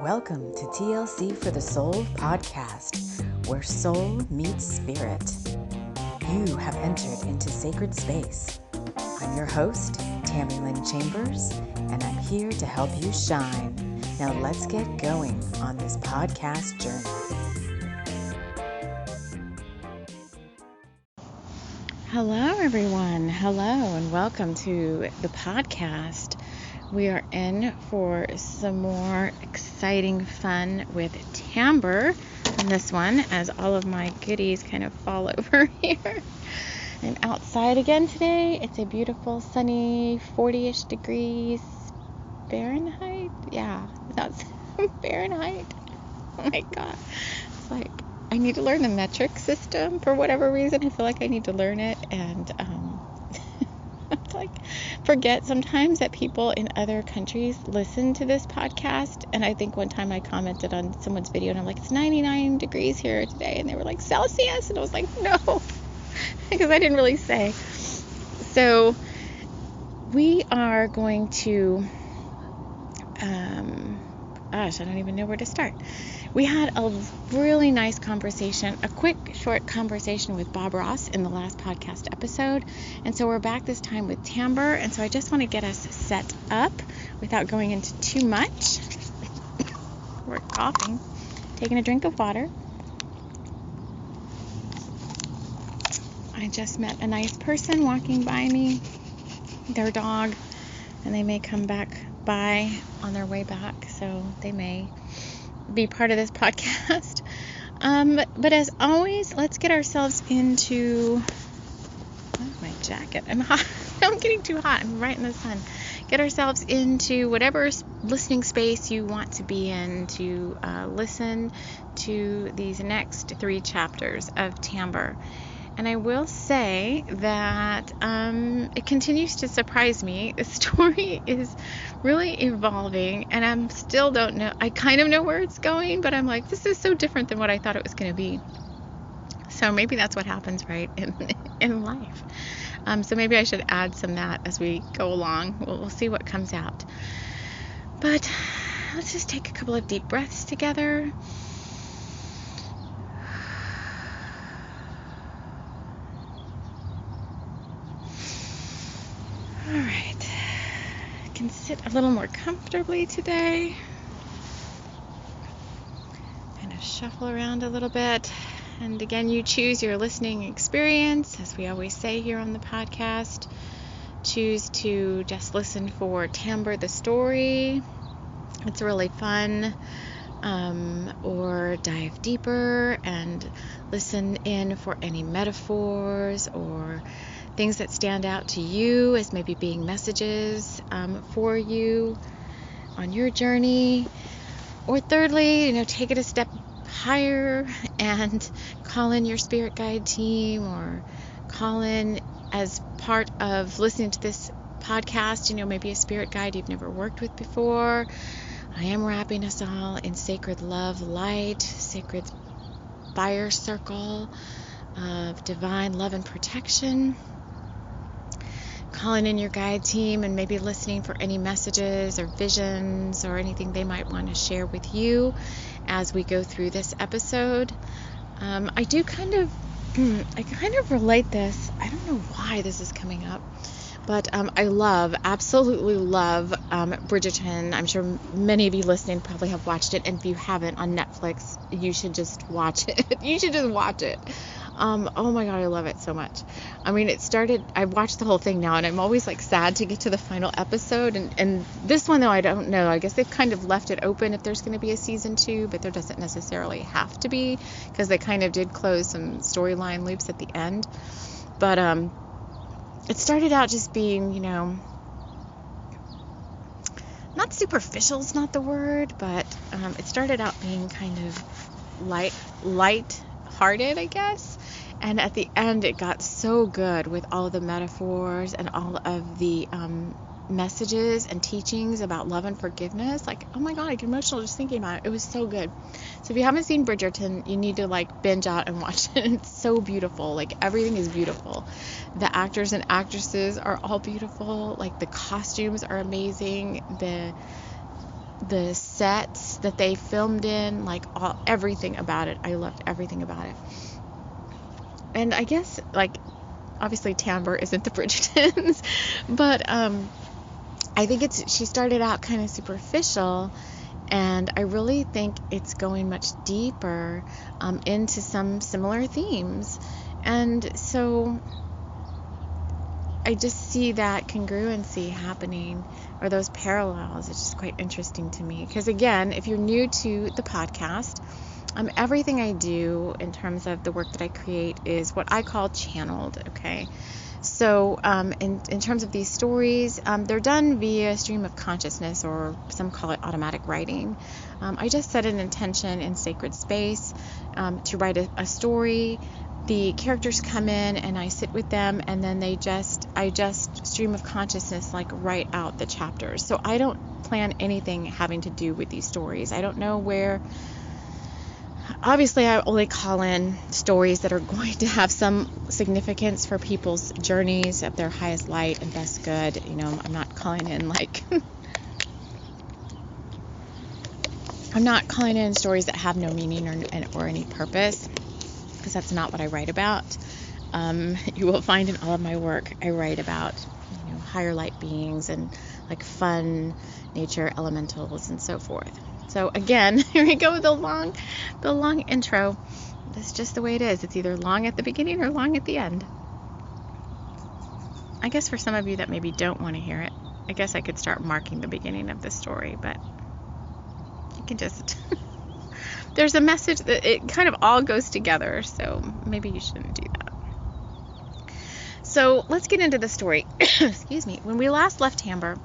Welcome to TLC for the Soul podcast, where soul meets spirit. You have entered into sacred space. I'm your host, Tamber and Jamison, and I'm here to help you shine. Now let's get going on this podcast journey. Hello, everyone. Hello, and welcome to the podcast. We are in for some more exciting fun with Tamber in this one, as all of my goodies kind of fall over here. I'm outside again today. It's a beautiful, sunny, 40-ish degrees Fahrenheit. Yeah, that's Fahrenheit. Oh my God. It's like, I need to learn the metric system for whatever reason. I feel like I need to learn it, and forget sometimes that people in other countries listen to this podcast. And I think one time I commented on someone's video and I'm like, it's 99 degrees here today, and they were like, Celsius, and I was like, no, because I didn't really say. So we are going to I don't even know where to start. We had a really nice conversation, a quick, short conversation with Bob Ross in the last podcast episode. And so we're back this time with Tamber. And so I just want to get us set up without going into too much. We're coughing, taking a drink of water. I just met a nice person walking by me, their dog, and they may come back by on their way back, so they may be part of this podcast. But as always, let's get ourselves into, where's my jacket? I'm hot. I'm getting too hot. I'm right in the sun. Get ourselves into whatever listening space you want to be in to listen to these next 3 chapters of Tamber. And I will say that it continues to surprise me. The story is really evolving, and I still don't know. I kind of know where it's going, but I'm like, this is so different than what I thought it was going to be. So maybe that's what happens, right, in life. So maybe I should add some of that as we go along. We'll see what comes out. But let's just take a couple of deep breaths together. All right, I can sit a little more comfortably today. Kind of shuffle around a little bit. And again, you choose your listening experience, as we always say here on the podcast. Choose to just listen for Tamber the story. It's really fun. Or dive deeper and listen in for any metaphors or things that stand out to you as maybe being messages for you on your journey. Or thirdly, take it a step higher and call in your spirit guide team, or call in as part of listening to this podcast, maybe a spirit guide you've never worked with before. I am wrapping us all in sacred love, light, sacred fire circle of divine love and protection. Calling in your guide team and maybe listening for any messages or visions or anything they might want to share with you as we go through this episode. I kind of relate this. I don't know why this is coming up, but I absolutely love Bridgerton. I'm sure many of you listening probably have watched it, and if you haven't, on Netflix, you should just watch it. You should just watch it. Oh my God, I love it so much. I mean, I watched the whole thing now, and I'm always sad to get to the final episode. And this one, though, I don't know. I guess they've kind of left it open if there's going to be a season 2, but there doesn't necessarily have to be, because they kind of did close some storyline loops at the end. But it started out just being, not superficial is not the word, but it started out being kind of light-hearted, I guess. And at the end, it got so good with all of the metaphors and all of the messages and teachings about love and forgiveness. Oh my God, I get emotional just thinking about it. It was so good. So if you haven't seen Bridgerton, you need to binge out and watch it. It's so beautiful. Everything is beautiful. The actors and actresses are all beautiful. The costumes are amazing. the sets that they filmed in, like everything about it. I loved everything about it. And I guess, like, obviously Tamber isn't the Bridgertons, but I think she started out kind of superficial, and I really think it's going much deeper into some similar themes. And so I just see that congruency happening, or those parallels. It's just quite interesting to me. Because again, if you're new to the podcast, everything I do in terms of the work that I create is what I call channeled, okay? So in terms of these stories, they're done via stream of consciousness, or some call it automatic writing. I just set an intention in sacred space to write a story. The characters come in and I sit with them, and then I just stream of consciousness, like, write out the chapters. So I don't plan anything having to do with these stories. I don't know where. Obviously, I only call in stories that are going to have some significance for people's journeys of their highest light and best good. You know, I'm not calling in, like, I'm not calling in stories that have no meaning or any purpose, because that's not what I write about. You will find in all of my work, I write about, you know, higher light beings and, like, fun nature elementals and so forth. So again, here we go with the long intro. That's just the way it is. It's either long at the beginning or long at the end. I guess for some of you that maybe don't want to hear it, I guess I could start marking the beginning of the story, but you can just there's a message that it kind of all goes together, so maybe you shouldn't do that. So let's get into the story. Excuse me. When we last left Tamber,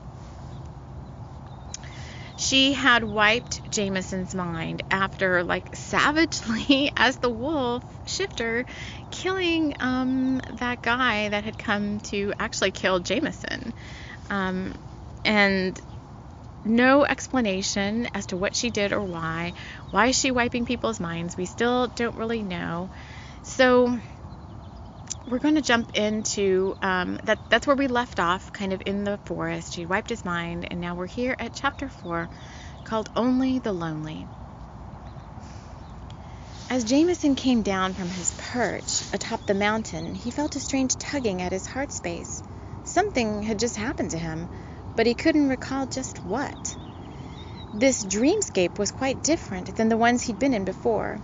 she had wiped Jamison's mind after, like, savagely, as the wolf shifter, killing that guy that had come to actually kill Jamison. And no explanation as to what she did or why. Why is she wiping people's minds? We still don't really know. So we're going to jump into that's where we left off, kind of in the forest. She wiped his mind, and now we're here at chapter 4, called Only the Lonely. As Jamison came down from his perch atop the mountain, he felt a strange tugging at his heart space. Something had just happened to him, but he couldn't recall just what. This dreamscape was quite different than the ones he'd been in before,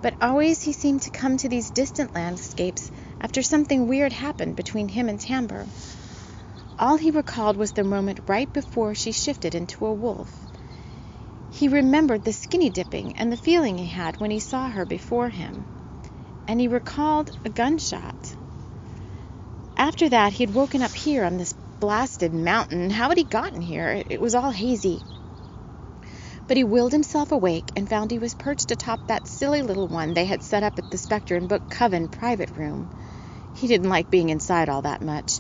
but always he seemed to come to these distant landscapes after something weird happened between him and Tamber. All he recalled was the moment right before she shifted into a wolf. He remembered the skinny dipping and the feeling he had when he saw her before him, and he recalled a gunshot. After that, he had woken up here on this blasted mountain. How had he gotten here? It was all hazy. But he willed himself awake and found he was perched atop that silly little one they had set up at the Spectre and Book Coven private room. He didn't like being inside all that much.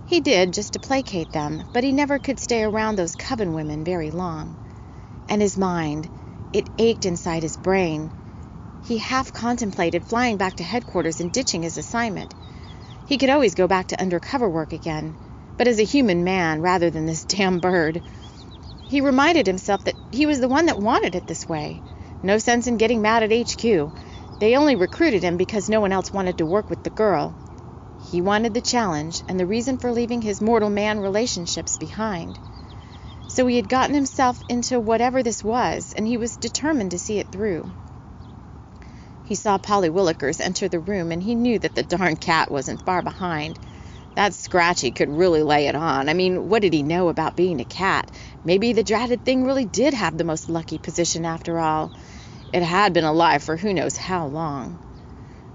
He did, just to placate them, but he never could stay around those Coven women very long. And his mind, it ached inside his brain. He half contemplated flying back to headquarters and ditching his assignment. He could always go back to undercover work again, but as a human man rather than this damn bird. He reminded himself that he was the one that wanted it this way. No sense in getting mad at HQ. They only recruited him because no one else wanted to work with the girl. He wanted the challenge and the reason for leaving his mortal man relationships behind. So he had gotten himself into whatever this was, and he was determined to see it through. He saw Polly Willikers enter the room, and he knew that the darn cat wasn't far behind. That Scratchy could really lay it on. I mean, what did he know about being a cat? Maybe the dratted thing really did have the most lucky position after all. It had been alive for who knows how long.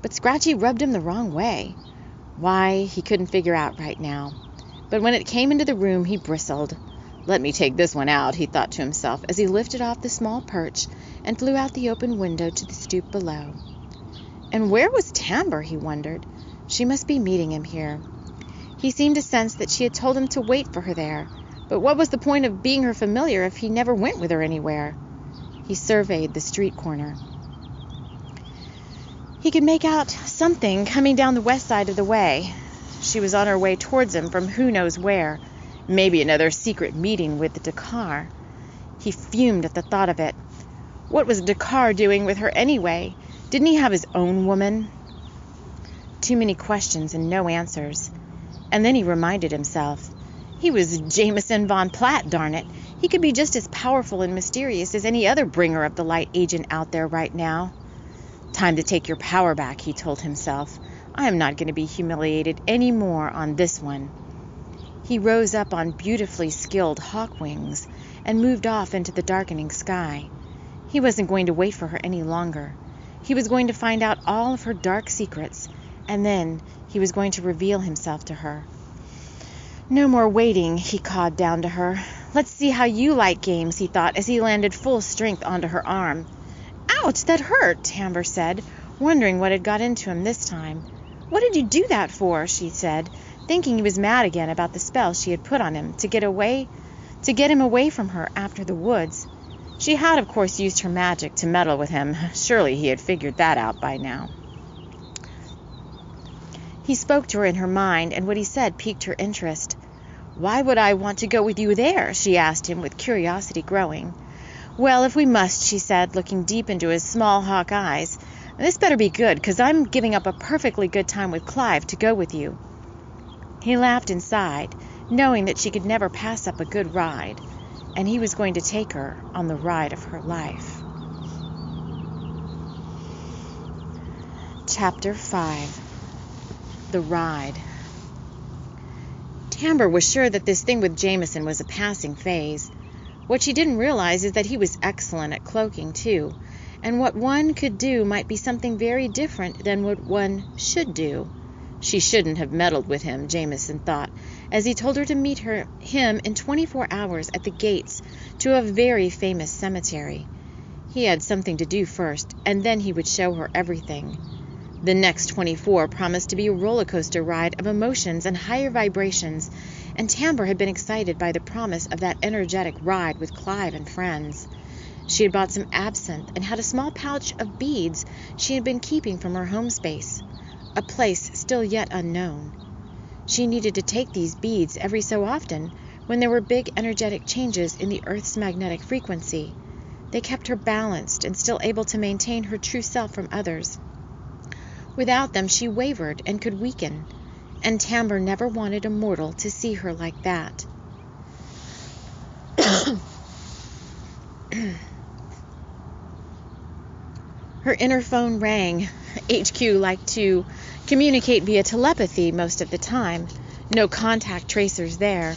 But Scratchy rubbed him the wrong way. Why, he couldn't figure out right now. But when it came into the room, he bristled. Let me take this one out, he thought to himself as he lifted off the small perch and flew out the open window to the stoop below. And where was Tamber, he wondered. She must be meeting him here. He seemed to sense that she had told him to wait for her there, but what was the point of being her familiar if he never went with her anywhere? He surveyed the street corner. He could make out something coming down the west side of the way. She was on her way towards him from who knows where. Maybe another secret meeting with the Dakar. He fumed at the thought of it. What was Dakar doing with her anyway? Didn't he have his own woman? Too many questions and no answers. And then he reminded himself. He was Jamison von Platt, darn it. He could be just as powerful and mysterious as any other bringer of the light agent out there right now. Time to take your power back, he told himself. I am not going to be humiliated any more on this one. He rose up on beautifully skilled hawk wings and moved off into the darkening sky. He wasn't going to wait for her any longer. He was going to find out all of her dark secrets, and then he was going to reveal himself to her. No more waiting, he cawed down to her. Let's see how you like games, he thought, as he landed full strength onto her arm. Ouch, that hurt, Tamber said, wondering what had got into him this time. What did you do that for? She said, thinking he was mad again about the spell she had put on him to get him away from her after the woods. She had, of course, used her magic to meddle with him. Surely he had figured that out by now. He spoke to her in her mind, and what he said piqued her interest. Why would I want to go with you there? She asked him, with curiosity growing. Well, if we must, she said, looking deep into his small hawk eyes. This better be good, because I'm giving up a perfectly good time with Clive to go with you. He laughed and sighed, knowing that she could never pass up a good ride, and he was going to take her on the ride of her life. Chapter 5. The Ride. Tamber was sure that this thing with Jamison was a passing phase. What she didn't realize is that he was excellent at cloaking, too, and what one could do might be something very different than what one should do. She shouldn't have meddled with him, Jamison thought, as he told her to meet him in 24 hours at the gates to a very famous cemetery. He had something to do first, and then he would show her everything. The next 24 promised to be a roller coaster ride of emotions and higher vibrations, and Tamber had been excited by the promise of that energetic ride with Clive and friends. She had bought some absinthe and had a small pouch of beads she had been keeping from her home space, a place still yet unknown. She needed to take these beads every so often when there were big energetic changes in the Earth's magnetic frequency. They kept her balanced and still able to maintain her true self from others. Without them she wavered and could weaken, and Tamber never wanted a mortal to see her like that. Her inner phone rang. HQ liked to communicate via telepathy most of the time. No contact tracers there.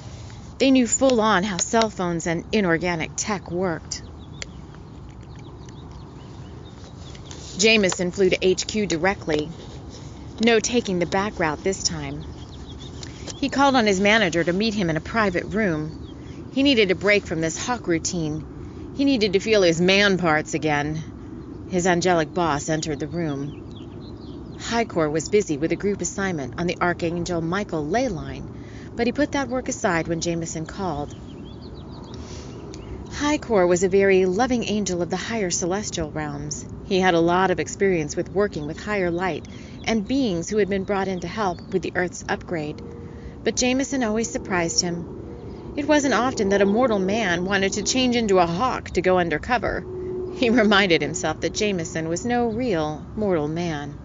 They knew full on how cell phones and inorganic tech worked. Jamison flew to HQ directly. No taking the back route this time. He called on his manager to meet him in a private room. He needed a break from this hawk routine. He needed to feel his man parts again. His angelic boss entered the room. Highcore was busy with a group assignment on the Archangel Michael ley line, but he put that work aside when Jamison called. Highcore was a very loving angel of the higher celestial realms. He had a lot of experience with working with higher light and beings who had been brought in to help with the Earth's upgrade. But Jamison always surprised him. It wasn't often that a mortal man wanted to change into a hawk to go undercover. He reminded himself that Jamison was no real mortal man.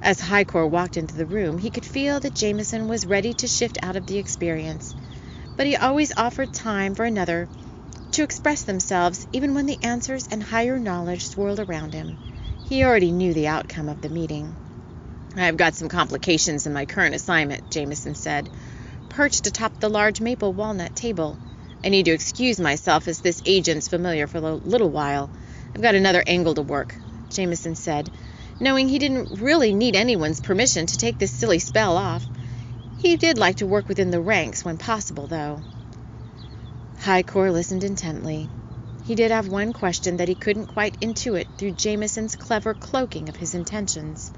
As Highcore walked into the room, he could feel that Jamison was ready to shift out of the experience, but he always offered time for another to express themselves even when the answers and higher knowledge swirled around him. He already knew the outcome of the meeting. I've got some complications in my current assignment, Jamison said, perched atop the large maple walnut table. I need to excuse myself as this agent's familiar for a little while. I've got another angle to work, Jamison said, knowing he didn't really need anyone's permission to take this silly spell off. He did like to work within the ranks when possible, though. Highcore listened intently. He did have one question that he couldn't quite intuit through Jamison's clever cloaking of his intentions.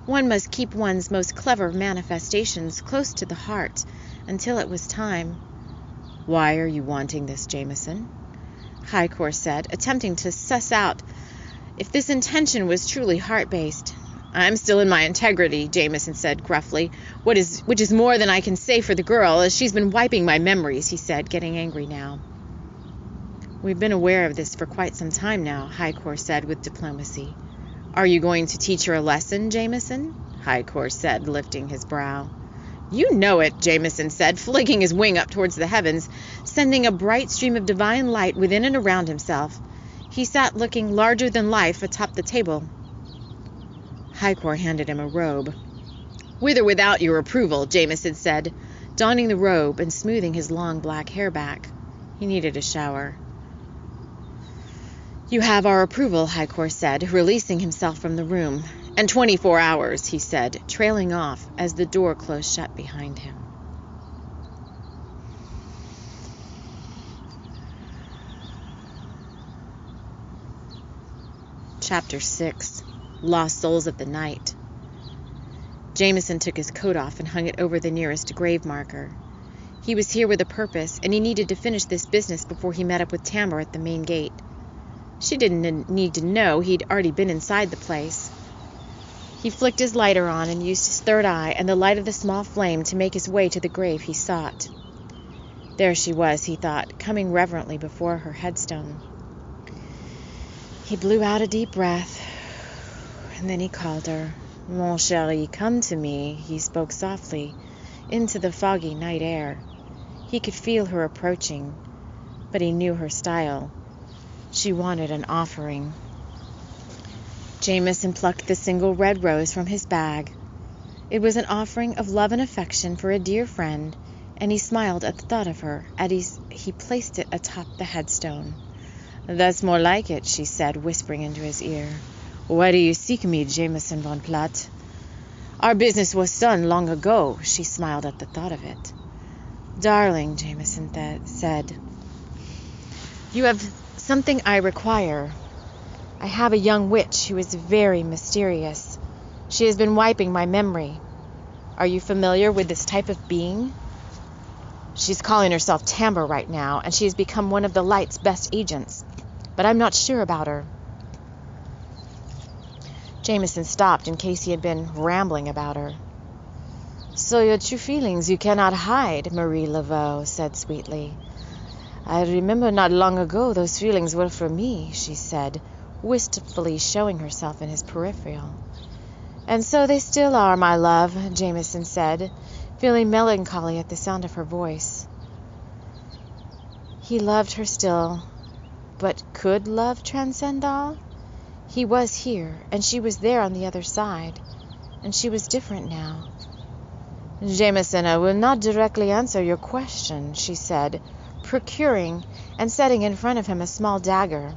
One must keep one's most clever manifestations close to the heart until it was time. Why are you wanting this, Jamison? Highcore said, attempting to suss out if this intention was truly heart-based. I'm still in my integrity, Jamison said gruffly, which is more than I can say for the girl, as she's been wiping my memories, he said, getting angry now. We've been aware of this for quite some time now, Highcore said with diplomacy. Are you going to teach her a lesson, Jamison? Highcore said, lifting his brow. You know it, Jamison said, flicking his wing up towards the heavens, sending a bright stream of divine light within and around himself. He sat looking larger than life atop the table. Highcore handed him a robe. With or without your approval, Jamison said, donning the robe and smoothing his long black hair back. He needed a shower. You have our approval, Highcore said, releasing himself from the room. And 24 hours, he said, trailing off as the door closed shut behind him. Chapter 6. Lost Souls of the Night. Jamison took his coat off and hung it over the nearest grave marker. He was here with a purpose, and he needed to finish this business before he met up with Tamber at the main gate. She didn't need to know he'd already been inside the place. He flicked his lighter on and used his third eye and the light of the small flame to make his way to the grave he sought. There she was, he thought, coming reverently before her headstone. He blew out a deep breath, and then he called her. Mon chéri, come to me, he spoke softly, into the foggy night air. He could feel her approaching, but he knew her style. She wanted an offering. Jamison plucked the single red rose from his bag. It was an offering of love and affection for a dear friend, and he smiled at the thought of her as he placed it atop the headstone. That's more like it, she said, whispering into his ear. Why do you seek me, Jamison von Platt? Our business was done long ago, she smiled at the thought of it. Darling, Jamison said, you have something I require. I have a young witch who is very mysterious. She has been wiping my memory. Are you familiar with this type of being? She's calling herself Tamber right now, and she has become one of the Light's best agents. But I'm not sure about her. Jamison stopped in case he had been rambling about her. So your true feelings you cannot hide, Marie Laveau said sweetly. I remember not long ago those feelings were for me, she said, wistfully showing herself in his peripheral. And so they still are, my love, Jamison said, feeling melancholy at the sound of her voice. He loved her still, but could love transcend all? He was here, and she was there on the other side, and she was different now. Jamison, I will not directly answer your question, she said, procuring and setting in front of him a small dagger.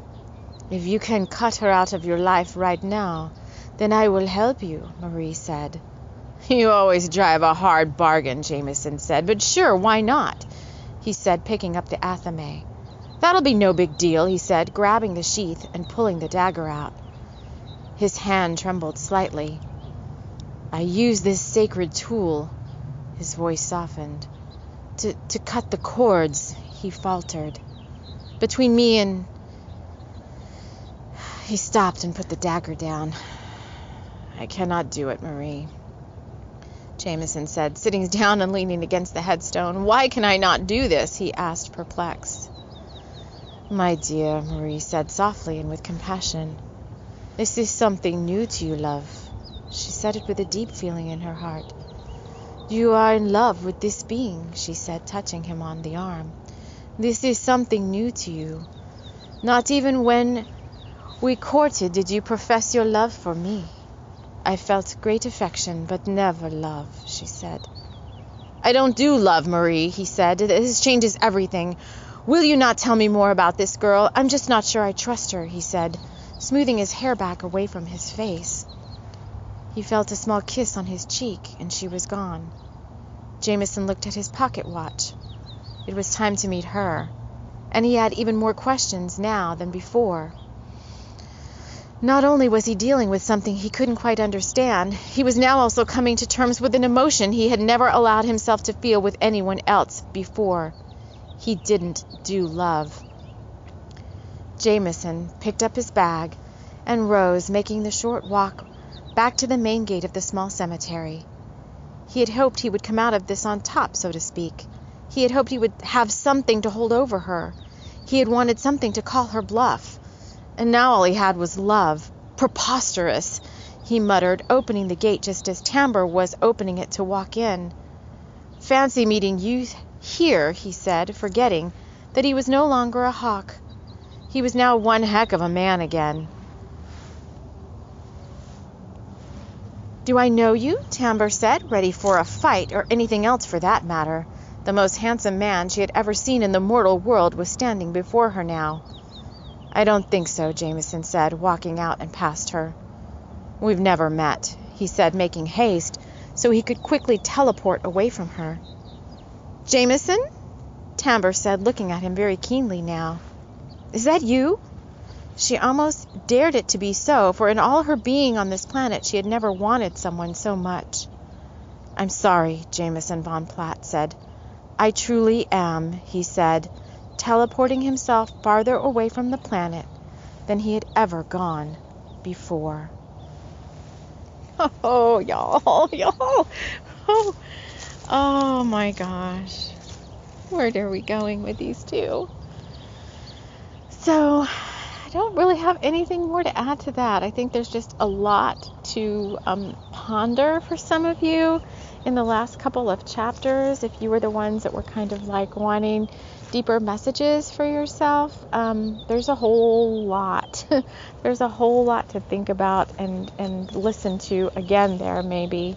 If you can cut her out of your life right now, then I will help you, Marie said. You always drive a hard bargain, Jamison said, but sure, why not? He said, picking up the athame. That'll be no big deal, he said, grabbing the sheath and pulling the dagger out. His hand trembled slightly. I use this sacred tool, his voice softened, to cut the cords, he faltered. Between me and... He stopped and put the dagger down. I cannot do it, Marie, Jamison said, sitting down and leaning against the headstone. Why can I not do this? He asked, perplexed. My dear, Marie said softly and with compassion. This is something new to you, love. She said it with a deep feeling in her heart. You are in love with this being, she said, touching him on the arm. This is something new to you. Not even when we courted did you profess your love for me. I felt great affection, but never love, she said. I don't do love, Marie, he said. This changes everything. Will you not tell me more about this girl? I'm just not sure I trust her, he said, smoothing his hair back away from his face. He felt a small kiss on his cheek, and she was gone. Jamison looked at his pocket watch. It was time to meet her, and he had even more questions now than before. Not only was he dealing with something he couldn't quite understand, he was now also coming to terms with an emotion he had never allowed himself to feel with anyone else before. He didn't do love. Jamison picked up his bag and rose, making the short walk back to the main gate of the small cemetery. He had hoped he would come out of this on top, so to speak. He had hoped he would have something to hold over her. He had wanted something to call her bluff, and now all he had was love. Preposterous, he muttered, opening the gate just as Tamber was opening it to walk in. Fancy meeting you here, he said, forgetting that he was no longer a hawk. He was now one heck of a man again. Do I know you? Tamber said, ready for a fight, or anything else for that matter. The most handsome man she had ever seen in the mortal world was standing before her now. I don't think so, Jamison said, walking out and past her. We've never met, he said, making haste so he could quickly teleport away from her. Jamison? Tamber said, looking at him very keenly now. Is that you? She almost dared it to be so, for in all her being on this planet she had never wanted someone so much. I'm sorry, Jamison von Platt said. I truly am, he said, teleporting himself farther away from the planet than he had ever gone before. Oh, y'all. Oh my gosh. Where are we going with these two? So, I don't really have anything more to add to that. I think there's just a lot to ponder for some of you in the last couple of chapters. If you were the ones that were kind of like wanting deeper messages for yourself, there's a whole lot. There's a whole lot to think about and listen to again there maybe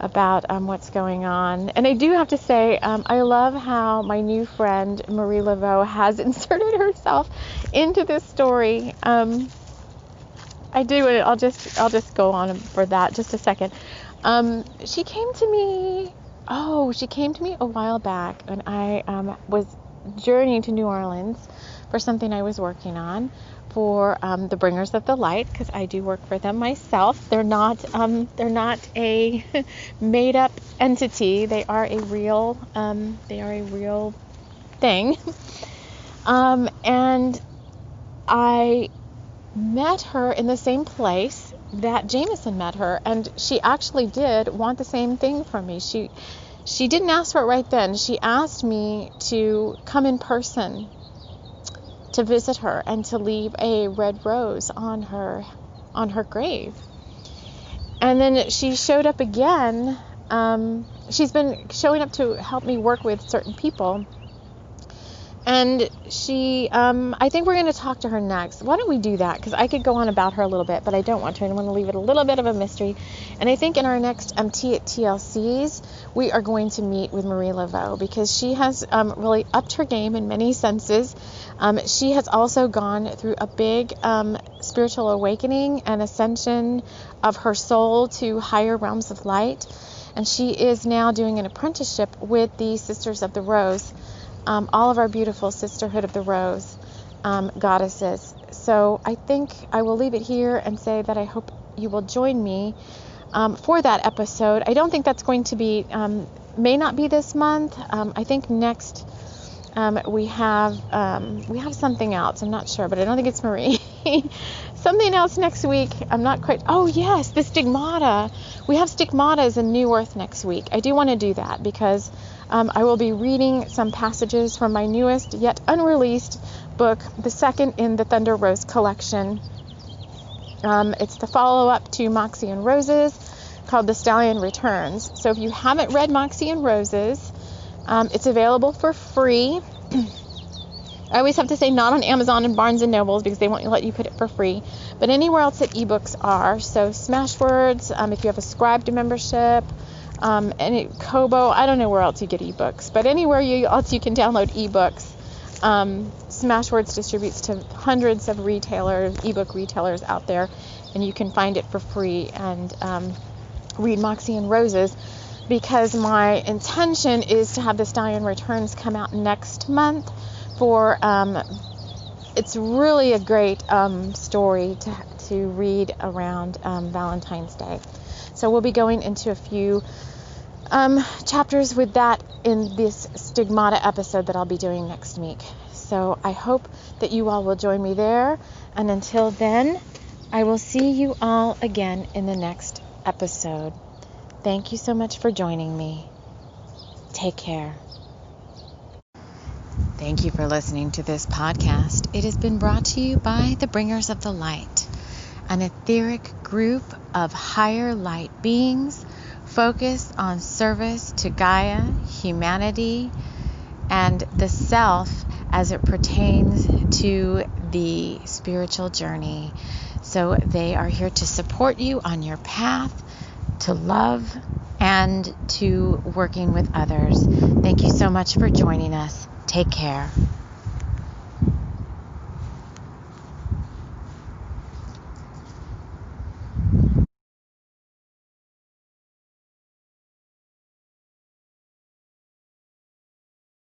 about what's going on. And I do have to say, I love how my new friend Marie Laveau has inserted herself into this story. I do. I'll just go on for that just a second. She came to me a while back when I was journeying to New Orleans for something I was working on for the Bringers of the Light, because I do work for them myself. They're not a made up entity. They are a real thing. And I met her in the same place that Jamison met her, and she actually did want the same thing from me. She didn't ask for it right then. She asked me to come in person to visit her and to leave a red rose on her grave. And then she showed up again. She's been showing up to help me work with certain people. And she, I think we're going to talk to her next. Why don't we do that? Because I could go on about her a little bit, but I don't want to. I want to leave it a little bit of a mystery. And I think in our next Tea at TLCs, we are going to meet with Marie Laveau, because she has really upped her game in many senses. She has also gone through a big spiritual awakening and ascension of her soul to higher realms of light. And she is now doing an apprenticeship with the Sisters of the Rose. All of our beautiful Sisterhood of the Rose goddesses. So I think I will leave it here and say that I hope you will join me for that episode. I don't think that's going to be, may not be this month. I think next we have something else. I'm not sure, but I don't think it's Marie. Something else next week. I'm not quite. Oh yes, the Stigmata. We have Stigmatas in New Earth next week. I do want to do that because I will be reading some passages from my newest yet unreleased book, the second in the Thunder Rose collection. It's the follow-up to Moxie and Roses, called The Stallion Returns. So if you haven't read Moxie and Roses, it's available for free. I always have to say not on Amazon and Barnes & Nobles because they won't let you put it for free, but anywhere else that ebooks are. So Smashwords, if you have a Scribd membership, and Kobo, I don't know where else you get ebooks, but anywhere else you can download ebooks. Smashwords distributes to hundreds of ebook retailers out there, and you can find it for free and read Moxie and Roses, because my intention is to have The Stallion Returns come out next month. It's really a great story to read around Valentine's Day. So we'll be going into a few chapters with that in this Stigmata episode that I'll be doing next week. So I hope that you all will join me there. And until then, I will see you all again in the next episode. Thank you so much for joining me. Take care. Thank you for listening to this podcast. It has been brought to you by the Bringers of the Light, an etheric group of higher light beings focused on service to Gaia, humanity, and the self as it pertains to the spiritual journey. So they are here to support you on your path to love and to working with others. Thank you so much for joining us. Take care.